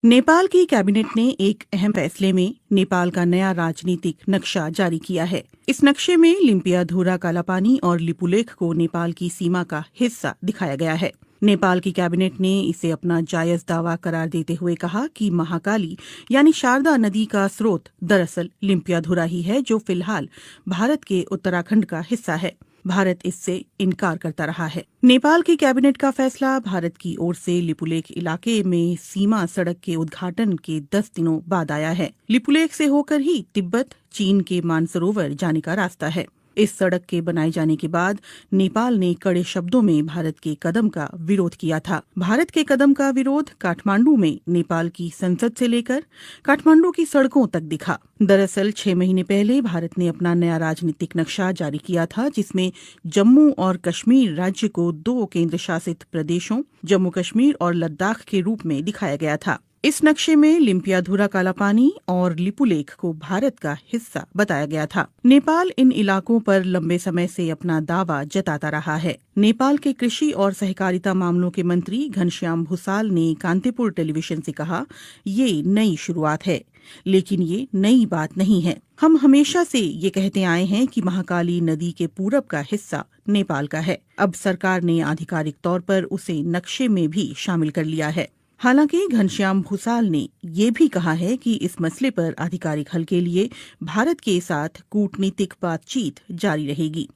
नेपाल की कैबिनेट ने एक अहम फैसले में नेपाल का नया राजनीतिक नक्शा जारी किया है। इस नक्शे में लिम्पियाधुरा कालापानी और लिपुलेख को नेपाल की सीमा का हिस्सा दिखाया गया है। नेपाल की कैबिनेट ने इसे अपना जायज दावा करार देते हुए कहा कि महाकाली यानी शारदा नदी का स्रोत दरअसल लिम्पियाधुरा ही है, जो फिलहाल भारत के उत्तराखंड का हिस्सा है। भारत इससे इनकार करता रहा है। नेपाल की कैबिनेट का फैसला भारत की ओर से लिपुलेख इलाके में सीमा सड़क के उद्घाटन के 10 दिनों बाद आया है। लिपुलेख से होकर ही तिब्बत चीन के मानसरोवर जाने का रास्ता है। इस सड़क के बनाए जाने के बाद नेपाल ने कड़े शब्दों में भारत के कदम का विरोध किया था। भारत के कदम का विरोध काठमांडू में नेपाल की संसद से लेकर काठमांडू की सड़कों तक दिखा। दरअसल 6 महीने पहले भारत ने अपना नया राजनीतिक नक्शा जारी किया था, जिसमें जम्मू और कश्मीर राज्य को 2 केंद्र शासित प्रदेशों जम्मू कश्मीर और लद्दाख के रूप में दिखाया गया था। इस नक्शे में लिम्पियाधुरा कालापानी और लिपुलेख को भारत का हिस्सा बताया गया था। नेपाल इन इलाकों पर लंबे समय से अपना दावा जताता रहा है। नेपाल के कृषि और सहकारिता मामलों के मंत्री घनश्याम भूसाल ने कांतिपुर टेलीविजन से कहा, ये नई शुरुआत है, लेकिन ये नई बात नहीं है। हम हमेशा से ये कहते आए हैं कि महाकाली नदी के पूरब का हिस्सा नेपाल का है। अब सरकार ने आधिकारिक तौर पर उसे नक्शे में भी शामिल कर लिया है। हालांकि घनश्याम भूसाल ने ये भी कहा है कि इस मसले पर आधिकारिक हल के लिए भारत के साथ कूटनीतिक बातचीत जारी रहेगी।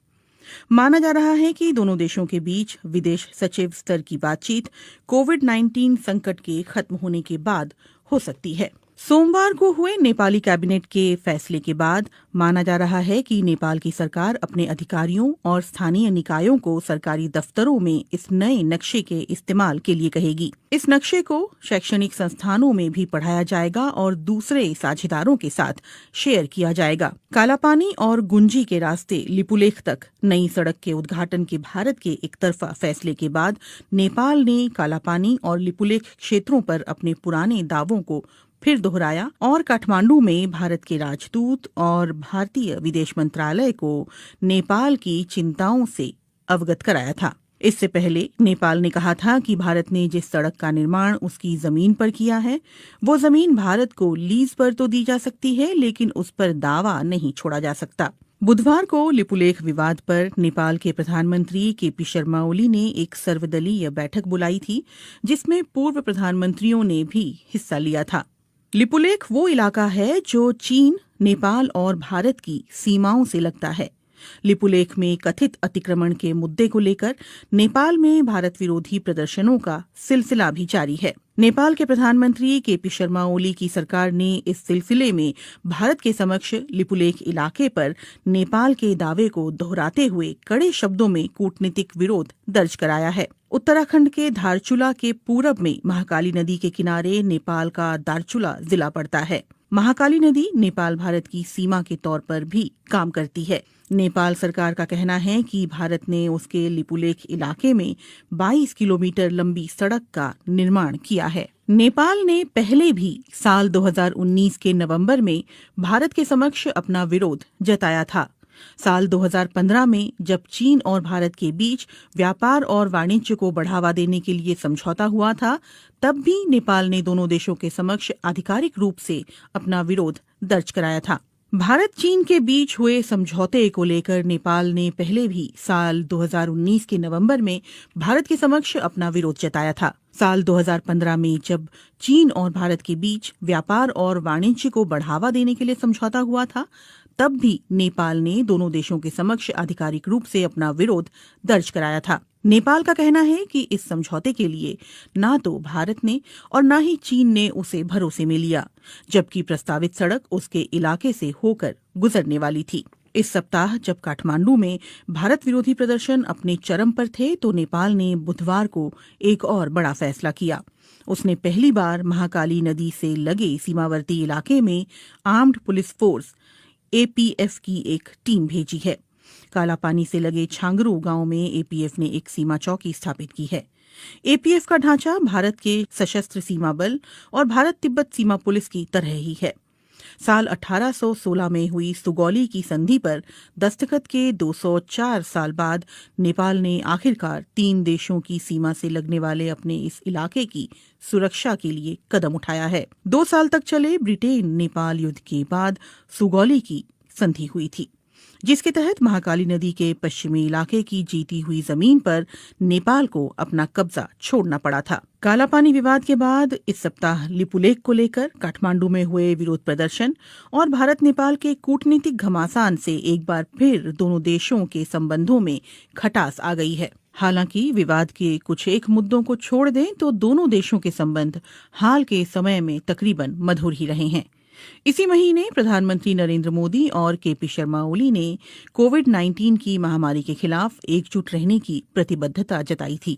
माना जा रहा है कि दोनों देशों के बीच विदेश सचिव स्तर की बातचीत कोविड-19 संकट के खत्म होने के बाद हो सकती है। सोमवार को हुए नेपाली कैबिनेट के फैसले के बाद माना जा रहा है कि नेपाल की सरकार अपने अधिकारियों और स्थानीय निकायों को सरकारी दफ्तरों में इस नए नक्शे के इस्तेमाल के लिए कहेगी। इस नक्शे को शैक्षणिक संस्थानों में भी पढ़ाया जाएगा और दूसरे साझेदारों के साथ शेयर किया जाएगा। कालापानी और गुंजी के रास्ते लिपुलेख तक नई सड़क के उद्घाटन के भारत के एकतरफा फैसले के बाद नेपाल ने कालापानी और लिपुलेख क्षेत्रों पर अपने पुराने दावों को फिर दोहराया और काठमांडू में भारत के राजदूत और भारतीय विदेश मंत्रालय को नेपाल की चिंताओं से अवगत कराया था। इससे पहले नेपाल ने कहा था कि भारत ने जिस सड़क का निर्माण उसकी जमीन पर किया है, वो जमीन भारत को लीज पर तो दी जा सकती है, लेकिन उस पर दावा नहीं छोड़ा जा सकता। बुधवार को लिपुलेख विवाद पर नेपाल के प्रधानमंत्री केपी शर्मा ओली ने एक सर्वदलीय बैठक बुलाई थी, जिसमें पूर्व प्रधानमंत्रियों ने भी हिस्सा लिया था। लिपुलेख वो इलाका है जो चीन, नेपाल और भारत की सीमाओं से लगता है। लिपुलेख में कथित अतिक्रमण के मुद्दे को लेकर नेपाल में भारत विरोधी प्रदर्शनों का सिलसिला भी जारी है। नेपाल के प्रधानमंत्री केपी शर्मा ओली की सरकार ने इस सिलसिले में भारत के समक्ष लिपुलेख इलाके पर नेपाल के दावे को दोहराते हुए कड़े शब्दों में कूटनीतिक विरोध दर्ज कराया है। उत्तराखंड के धारचूला के पूरब में महाकाली नदी के किनारे नेपाल का दारचूला जिला पड़ता है। महाकाली नदी नेपाल भारत की सीमा के तौर पर भी काम करती है। नेपाल सरकार का कहना है कि भारत ने उसके लिपुलेख इलाके में 22 किलोमीटर लंबी सड़क का निर्माण किया है। नेपाल ने पहले भी साल 2019 के नवंबर में भारत के समक्ष अपना विरोध जताया था। साल 2015 में जब चीन और भारत के बीच व्यापार और वाणिज्य को बढ़ावा देने के लिए समझौता हुआ था, तब भी नेपाल ने दोनों देशों के समक्ष आधिकारिक रूप से अपना विरोध दर्ज कराया था। भारत चीन के बीच हुए समझौते को लेकर नेपाल ने पहले भी साल 2019 के नवंबर में भारत के समक्ष अपना विरोध जताया था। साल 2015 में जब चीन और भारत के बीच व्यापार और वाणिज्य को बढ़ावा देने के लिए समझौता हुआ था, तब भी नेपाल ने दोनों देशों के समक्ष आधिकारिक रूप से अपना विरोध दर्ज कराया था। नेपाल का कहना है कि इस समझौते के लिए ना तो भारत ने और ना ही चीन ने उसे भरोसे में लिया, जबकि प्रस्तावित सड़क उसके इलाके से होकर गुजरने वाली थी। इस सप्ताह जब काठमांडू में भारत विरोधी प्रदर्शन अपने चरम पर थे, तो नेपाल ने बुधवार को एक और बड़ा फैसला किया। उसने पहली बार महाकाली नदी से लगे सीमावर्ती इलाके में आर्म्ड पुलिस फोर्स एपीएफ की एक टीम भेजी है। कालापानी से लगे छांगरू गांव में एपीएफ ने एक सीमा चौकी स्थापित की है। एपीएफ का ढांचा भारत के सशस्त्र सीमा बल और भारत तिब्बत सीमा पुलिस की तरह ही है। साल 1816 में हुई सुगौली की संधि पर दस्तखत के 204 साल बाद नेपाल ने आखिरकार 3 देशों की सीमा से लगने वाले अपने इस इलाके की सुरक्षा के लिए कदम उठाया है। 2 साल तक चले ब्रिटेन नेपाल युद्ध के बाद सुगौली की संधि हुई थी, जिसके तहत महाकाली नदी के पश्चिमी इलाके की जीती हुई जमीन पर नेपाल को अपना कब्जा छोड़ना पड़ा था। कालापानी विवाद के बाद इस सप्ताह लिपुलेख को लेकर काठमांडू में हुए विरोध प्रदर्शन और भारत नेपाल के कूटनीतिक घमासान से एक बार फिर दोनों देशों के संबंधों में खटास आ गई है। हालांकि विवाद के कुछ एक मुद्दों को छोड़ दें तो दोनों देशों के संबंध हाल के समय में तकरीबन मधुर ही रहे हैं। इसी महीने प्रधानमंत्री नरेंद्र मोदी और केपी शर्मा ओली ने कोविड-19 की महामारी के खिलाफ एकजुट रहने की प्रतिबद्धता जताई थी,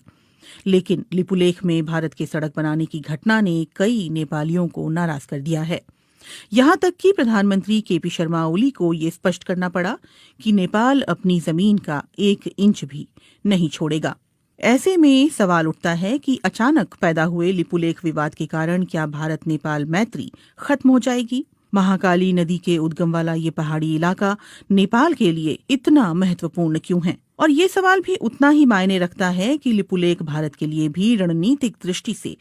लेकिन लिपुलेख में भारत के सड़क बनाने की घटना ने कई नेपालियों को नाराज कर दिया है। यहां तक कि प्रधानमंत्री केपी शर्मा ओली को ये स्पष्ट करना पड़ा कि नेपाल अपनी जमीन का 1 इंच भी नहीं छोड़ेगा। ऐसे में सवाल उठता है कि अचानक पैदा हुए लिपुलेख विवाद के कारण क्या भारत नेपाल मैत्री खत्म हो जाएगी? महाकाली नदी के उद्गम वाला ये पहाड़ी इलाका नेपाल के लिए इतना महत्वपूर्ण क्यों है? और ये सवाल भी उतना ही मायने रखता है कि लिपुलेख भारत के लिए भी रणनीतिक दृष्टि से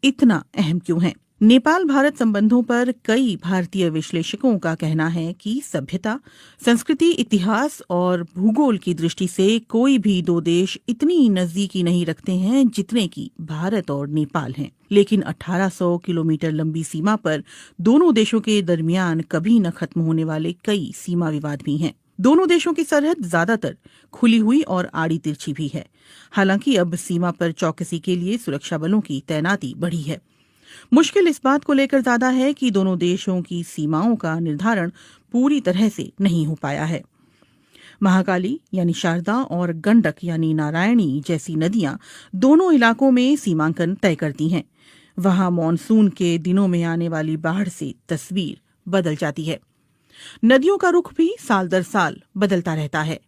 इतना अहम क्यों है? नेपाल भारत संबंधों पर कई भारतीय विश्लेषकों का कहना है कि सभ्यता, संस्कृति, इतिहास और भूगोल की दृष्टि से कोई भी 2 देश इतनी नजदीकी नहीं रखते हैं जितने कि भारत और नेपाल हैं। लेकिन 1800 किलोमीटर लंबी सीमा पर दोनों देशों के दरमियान कभी न खत्म होने वाले कई सीमा विवाद भी हैं। दोनों देशों की सरहद ज्यादातर खुली हुई और आड़ी तिरछी भी है। हालांकि अब सीमा पर चौकसी के लिए सुरक्षा बलों की तैनाती बढ़ी है। मुश्किल इस बात को लेकर ज्यादा है कि दोनों देशों की सीमाओं का निर्धारण पूरी तरह से नहीं हो पाया है। महाकाली यानी शारदा और गंडक यानी नारायणी जैसी नदियां दोनों इलाकों में सीमांकन तय करती हैं। वहां मॉनसून के दिनों में आने वाली बाढ़ से तस्वीर बदल जाती है। नदियों का रुख भी साल दर साल बदलता रहता है।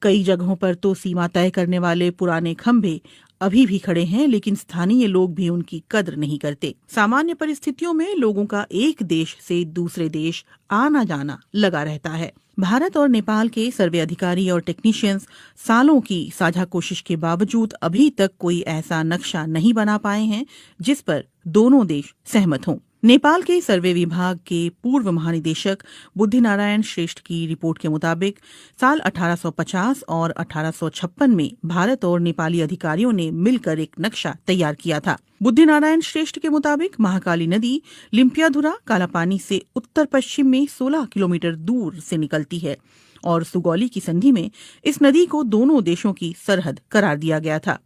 कई जगहों पर तो सीमा तय करने वाले पुराने खंभे अभी भी खड़े हैं, लेकिन स्थानीय लोग भी उनकी कद्र नहीं करते। सामान्य परिस्थितियों में लोगों का एक देश से दूसरे देश आना जाना लगा रहता है। भारत और नेपाल के सर्वे अधिकारी और टेक्नीशियंस सालों की साझा कोशिश के बावजूद अभी तक कोई ऐसा नक्शा नहीं बना पाए हैं जिस पर दोनों देश सहमत हों। नेपाल के सर्वे विभाग के पूर्व महानिदेशक बुद्धिनारायण श्रेष्ठ की रिपोर्ट के मुताबिक साल 1850 और 1856 में भारत और नेपाली अधिकारियों ने मिलकर एक नक्शा तैयार किया था। बुद्धिनारायण श्रेष्ठ के मुताबिक महाकाली नदी लिम्पियाधुरा कालापानी से उत्तर पश्चिम में 16 किलोमीटर दूर से निकलती है और सुगौली की संधि में इस नदी को दोनों देशों की सरहद करार दिया गया था।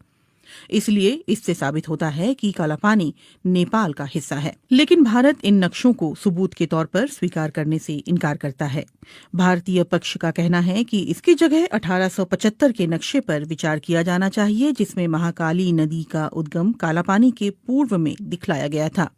इसलिए इससे साबित होता है कि कालापानी नेपाल का हिस्सा है। लेकिन भारत इन नक्शों को सबूत के तौर पर स्वीकार करने से इनकार करता है। भारतीय पक्ष का कहना है कि इसकी जगह 1875 के नक्शे पर विचार किया जाना चाहिए, जिसमें महाकाली नदी का उद्गम कालापानी के पूर्व में दिखलाया गया था।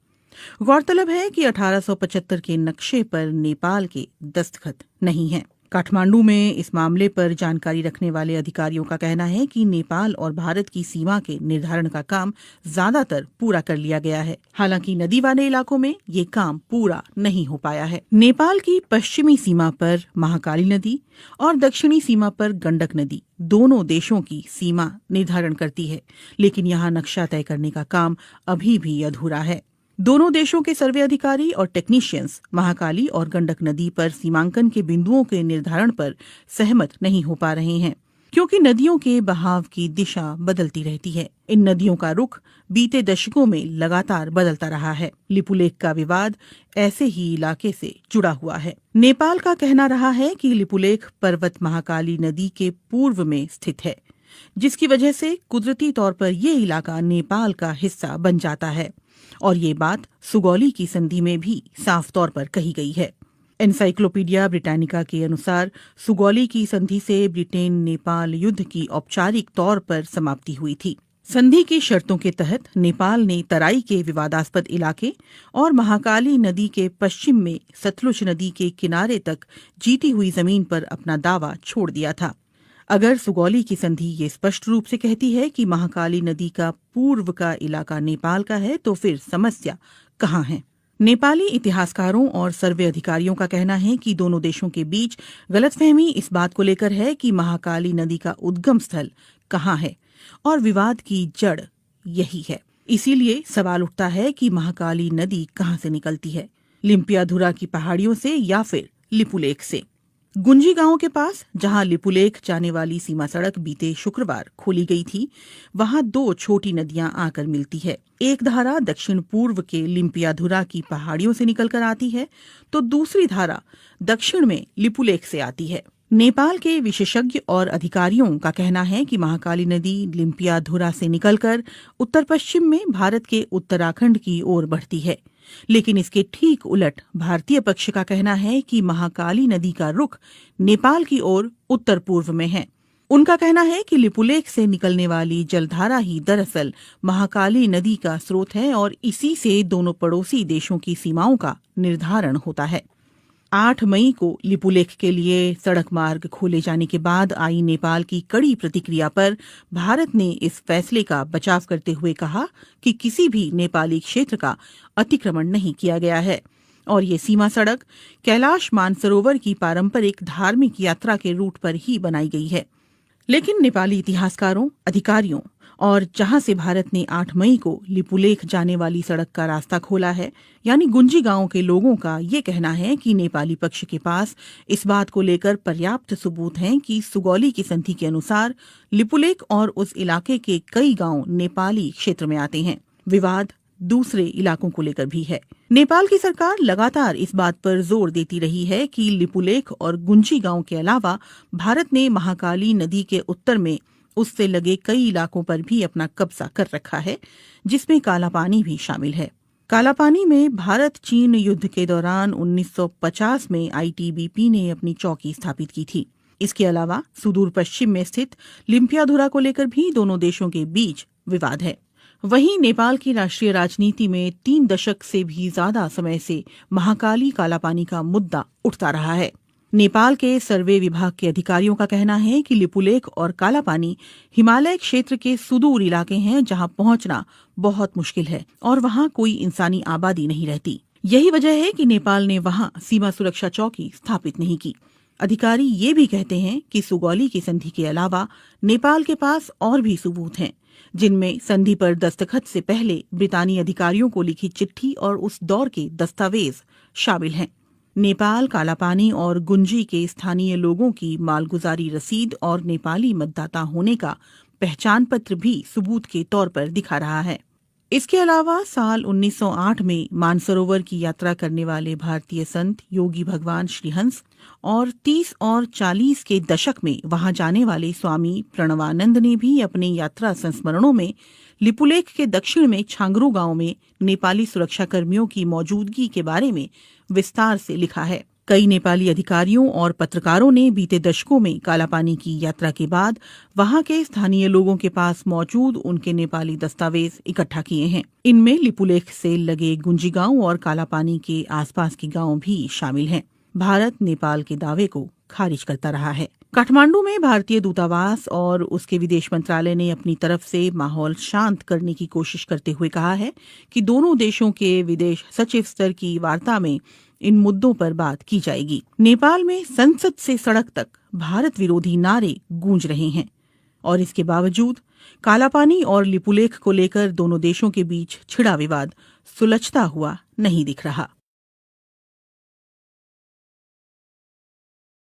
गौरतलब है कि 1875 के नक्शे पर नेपाल के दस्तखत नहीं हैं। काठमांडू में इस मामले पर जानकारी रखने वाले अधिकारियों का कहना है कि नेपाल और भारत की सीमा के निर्धारण का काम ज्यादातर पूरा कर लिया गया है। हालांकि नदी वाले इलाकों में ये काम पूरा नहीं हो पाया है। नेपाल की पश्चिमी सीमा पर महाकाली नदी और दक्षिणी सीमा पर गंडक नदी दोनों देशों की सीमा निर्धारण करती है, लेकिन यहाँ नक्शा तय करने का काम अभी भी अधूरा है। दोनों देशों के सर्वे अधिकारी और टेक्नीशियंस महाकाली और गंडक नदी पर सीमांकन के बिंदुओं के निर्धारण पर सहमत नहीं हो पा रहे हैं, क्योंकि नदियों के बहाव की दिशा बदलती रहती है। इन नदियों का रुख बीते दशकों में लगातार बदलता रहा है। लिपुलेख का विवाद ऐसे ही इलाके से जुड़ा हुआ है। नेपाल का कहना रहा है कि लिपुलेख पर्वत महाकाली नदी के पूर्व में स्थित है, जिसकी वजह से कुदरती तौर पर ये इलाका नेपाल का हिस्सा बन जाता है, और ये बात सुगौली की संधि में भी साफ तौर पर कही गई है। एनसाइक्लोपीडिया ब्रिटानिका के अनुसार सुगौली की संधि से ब्रिटेन नेपाल युद्ध की औपचारिक तौर पर समाप्ति हुई थी। संधि की शर्तों के तहत नेपाल ने तराई के विवादास्पद इलाके और महाकाली नदी के पश्चिम में सतलुज नदी के किनारे तक जीती हुई जमीन पर अपना दावा छोड़ दिया था। अगर सुगौली की संधि ये स्पष्ट रूप से कहती है कि महाकाली नदी का पूर्व का इलाका नेपाल का है, तो फिर समस्या कहाँ है? नेपाली इतिहासकारों और सर्वे अधिकारियों का कहना है कि दोनों देशों के बीच गलतफहमी इस बात को लेकर है कि महाकाली नदी का उद्गम स्थल कहाँ है और विवाद की जड़ यही है। इसीलिए सवाल उठता है कि महाकाली नदी कहाँ से निकलती है, लिम्पियाधुरा की पहाड़ियों से या फिर लिपुलेख से। गुंजी गांव के पास जहां लिपुलेख जाने वाली सीमा सड़क बीते शुक्रवार खोली गई थी, वहां दो छोटी नदियां आकर मिलती है। एक धारा दक्षिण पूर्व के लिम्पियाधुरा की पहाड़ियों से निकलकर आती है, तो दूसरी धारा दक्षिण में लिपुलेख से आती है। नेपाल के विशेषज्ञ और अधिकारियों का कहना है कि महाकाली नदी लिम्पियाधुरा से निकलकर उत्तर पश्चिम में भारत के उत्तराखंड की ओर बढ़ती है, लेकिन इसके ठीक उलट भारतीय पक्ष का कहना है कि महाकाली नदी का रुख नेपाल की ओर उत्तर पूर्व में है। उनका कहना है कि लिपुलेख से निकलने वाली जलधारा ही दरअसल महाकाली नदी का स्रोत है और इसी से दोनों पड़ोसी देशों की सीमाओं का निर्धारण होता है। 8 मई को लिपुलेख के लिए सड़क मार्ग खोले जाने के बाद आई नेपाल की कड़ी प्रतिक्रिया पर भारत ने इस फैसले का बचाव करते हुए कहा कि किसी भी नेपाली क्षेत्र का अतिक्रमण नहीं किया गया है और ये सीमा सड़क कैलाश मानसरोवर की पारंपरिक धार्मिक यात्रा के रूट पर ही बनाई गई है। लेकिन नेपाली इतिहासकारों, अधिकारियों और जहां से भारत ने 8 मई को लिपुलेख जाने वाली सड़क का रास्ता खोला है, यानी गुंजी गांव के लोगों का ये कहना है कि नेपाली पक्ष के पास इस बात को लेकर पर्याप्त सबूत हैं कि सुगौली की संधि के अनुसार लिपुलेख और उस इलाके के कई गांव नेपाली क्षेत्र में आते हैं। विवाद दूसरे इलाकों को लेकर भी है। नेपाल की सरकार लगातार इस बात पर जोर देती रही है कि लिपुलेख और गुंजी गांव के अलावा भारत ने महाकाली नदी के उत्तर में उससे लगे कई इलाकों पर भी अपना कब्जा कर रखा है, जिसमें कालापानी भी शामिल है। कालापानी में भारत चीन युद्ध के दौरान 1950 में आईटीबीपी ने अपनी चौकी स्थापित की थी। इसके अलावा सुदूर पश्चिम में स्थित लिम्पियाधुरा को लेकर भी दोनों देशों के बीच विवाद है। वहीं नेपाल की राष्ट्रीय राजनीति में 3 दशक से भी ज्यादा समय से महाकाली कालापानी का मुद्दा उठता रहा है। नेपाल के सर्वे विभाग के अधिकारियों का कहना है कि लिपुलेख और कालापानी हिमालय क्षेत्र के सुदूर इलाके हैं जहां पहुंचना बहुत मुश्किल है और वहां कोई इंसानी आबादी नहीं रहती। यही वजह है कि नेपाल ने वहां सीमा सुरक्षा चौकी स्थापित नहीं की। अधिकारी ये भी कहते हैं कि सुगौली की संधि के अलावा नेपाल के पास और भी सबूत हैं, जिनमें संधि पर दस्तखत से पहले ब्रितानी अधिकारियों को लिखी चिट्ठी और उस दौर के दस्तावेज शामिल हैं। नेपाल कालापानी और गुंजी के स्थानीय लोगों की मालगुजारी रसीद और नेपाली मतदाता होने का पहचान पत्र भी सबूत के तौर पर दिखा रहा है। इसके अलावा साल 1908 में मानसरोवर की यात्रा करने वाले भारतीय संत योगी भगवान श्रीहंस और 30 और 40 के दशक में वहां जाने वाले स्वामी प्रणवानंद ने भी अपने यात्रा संस्मरणों में लिपुलेख के दक्षिण में छांगरू गांव में नेपाली सुरक्षा कर्मियों की मौजूदगी के बारे में विस्तार से लिखा है। कई नेपाली अधिकारियों और पत्रकारों ने बीते दशकों में कालापानी की यात्रा के बाद वहां के स्थानीय लोगों के पास मौजूद उनके नेपाली दस्तावेज इकट्ठा किए हैं। इनमें लिपुलेख से लगे गुंजी गांव और कालापानी के आसपास के गांव भी शामिल हैं। भारत नेपाल के दावे को खारिज करता रहा है। काठमांडू में भारतीय दूतावास और उसके विदेश मंत्रालय ने अपनी तरफ से माहौल शांत करने की कोशिश करते हुए कहा है कि दोनों देशों के विदेश सचिव स्तर की वार्ता में इन मुद्दों पर बात की जाएगी। नेपाल में संसद से सड़क तक भारत विरोधी नारे गूंज रहे हैं और इसके बावजूद कालापानी और लिपुलेख को लेकर दोनों देशों के बीच छिड़ा विवाद सुलझता हुआ नहीं दिख रहा।